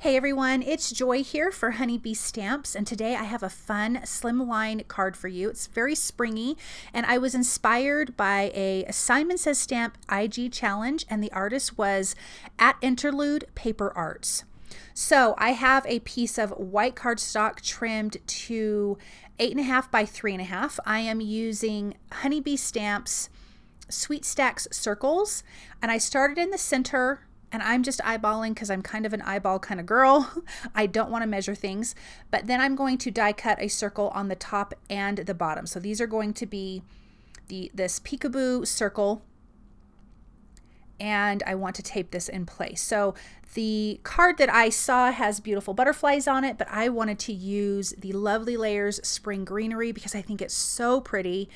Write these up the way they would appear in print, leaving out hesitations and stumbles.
Hey everyone, it's Joy here for Honeybee Stamps, and today I have a fun slimline card for you. It's very springy, and I was inspired by a Simon Says Stamp IG challenge, and the artist was at Interlude Paper Arts. So I have a piece of white cardstock trimmed to 8.5 by 3.5. I am using Honeybee Stamps Sweet Stacks circles, and I started in the center. And I'm just eyeballing because I'm kind of an eyeball kind of girl. I don't want to measure things. But then I'm going to die cut a circle on the top and the bottom. So these are going to be this peekaboo circle. And I want to tape this in place. So the card that I saw has beautiful butterflies on it, but I wanted to use the Lovely Layers Spring Greenery because I think it's so pretty.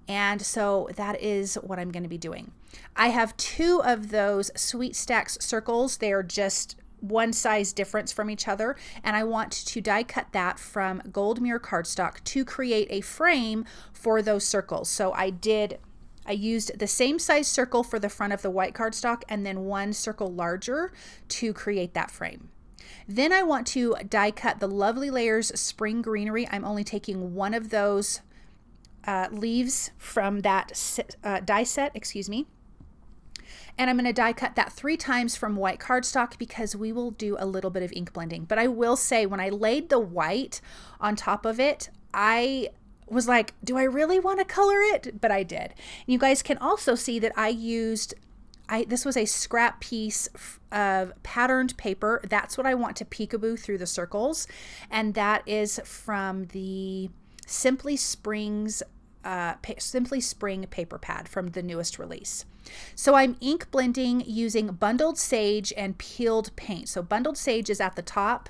And so that is what I'm going to be doing. I have two of those Sweet Stacks circles. They are just one size difference from each other. And I want to die cut that from Gold Mirror cardstock to create a frame for those circles. So I used the same size circle for the front of the white cardstock and then one circle larger to create that frame. Then I want to die cut the Lovely Layers Spring Greenery. I'm only taking one of those leaves from that die set, and I'm going to die cut that 3 times from white cardstock because we will do a little bit of ink blending. But I will say, when I laid the white on top of it, I was like, do I really want to color it? But I did. You guys can also see that this was a scrap piece of patterned paper. That's what I want to peekaboo through the circles, and that is from the Simply Spring paper pad from the newest release. So I'm ink blending using bundled sage and peeled paint. So bundled sage is at the top,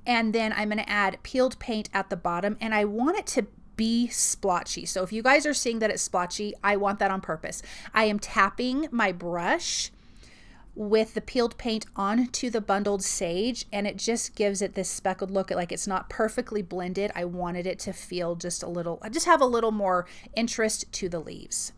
and then I'm going to add peeled paint at the bottom, and I want it to be splotchy. So if you guys are seeing that it's splotchy, I want that on purpose. I am tapping my brush with the peeled paint onto the bundled sage, and it just gives it this speckled look. Like, it's not perfectly blended. I wanted it to feel just have a little more interest to the leaves.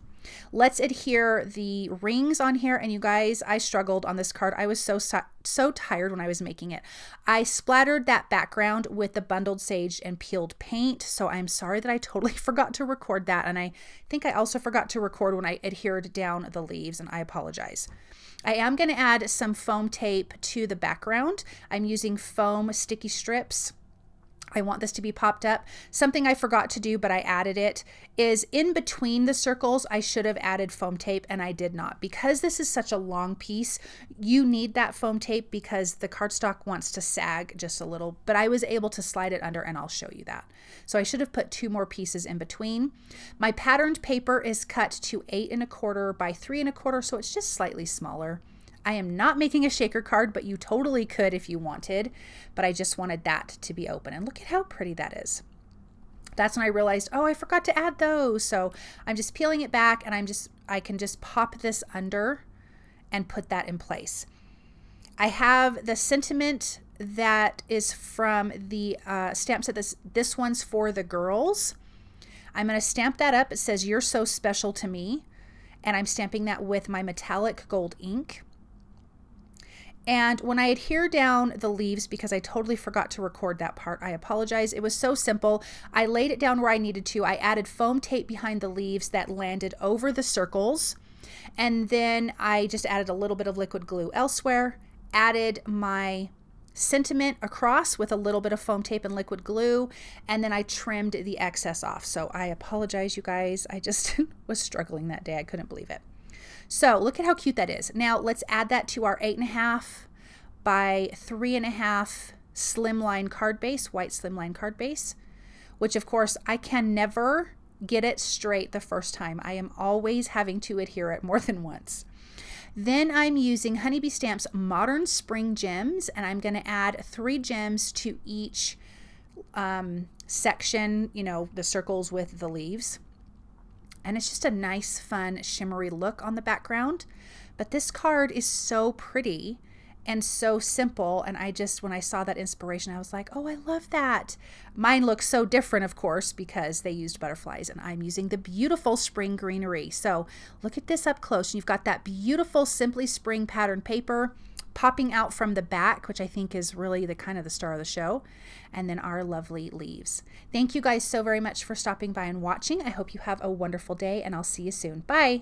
Let's adhere the rings on here. And you guys, I struggled on this card. I was so tired when I was making it. I splattered that background with the bundled sage and peeled paint. So I'm sorry that I totally forgot to record that. And I think I also forgot to record when I adhered down the leaves, and I apologize. I am going to add some foam tape to the background. I'm using foam sticky strips. I want this to be popped up. Something I forgot to do, but I added it, is in between the circles, I should have added foam tape, and I did not. Because this is such a long piece, you need that foam tape because the cardstock wants to sag just a little, but I was able to slide it under, and I'll show you that. So I should have put 2 more pieces in between. My patterned paper is cut to 8.25 by 3.25, so it's just slightly smaller. I am not making a shaker card, but you totally could if you wanted, but I just wanted that to be open. And look at how pretty that is. That's when I realized, oh, I forgot to add those. So I'm just peeling it back, and I can just pop this under and put that in place. I have the sentiment that is from the stamp set. This one's for the girls. I'm going to stamp that up. It says, "You're so special to me." And I'm stamping that with my metallic gold ink. And when I adhere down the leaves, because I totally forgot to record that part, I apologize. It was so simple. I laid it down where I needed to. I added foam tape behind the leaves that landed over the circles. And then I just added a little bit of liquid glue elsewhere, added my sentiment across with a little bit of foam tape and liquid glue, and then I trimmed the excess off. So I apologize, you guys. I just was struggling that day. I couldn't believe it. So look at how cute that is. Now let's add that to our 8.5 by 3.5 slimline card base, white slimline card base, which of course I can never get it straight the first time. I am always having to adhere it more than once. Then I'm using Honeybee Stamps Modern Spring Gems, and I'm going to add 3 gems to each section, the circles with the leaves. And it's just a nice, fun, shimmery look on the background. But this card is so pretty and so simple. And when I saw that inspiration, I was like, oh, I love that. Mine looks so different, of course, because they used butterflies, and I'm using the beautiful Spring Greenery. So look at this up close. You've got that beautiful Simply Spring pattern paper popping out from the back, which I think is really the kind of the star of the show, and then our lovely leaves. Thank you guys so very much for stopping by and watching. I hope you have a wonderful day, and I'll see you soon. Bye.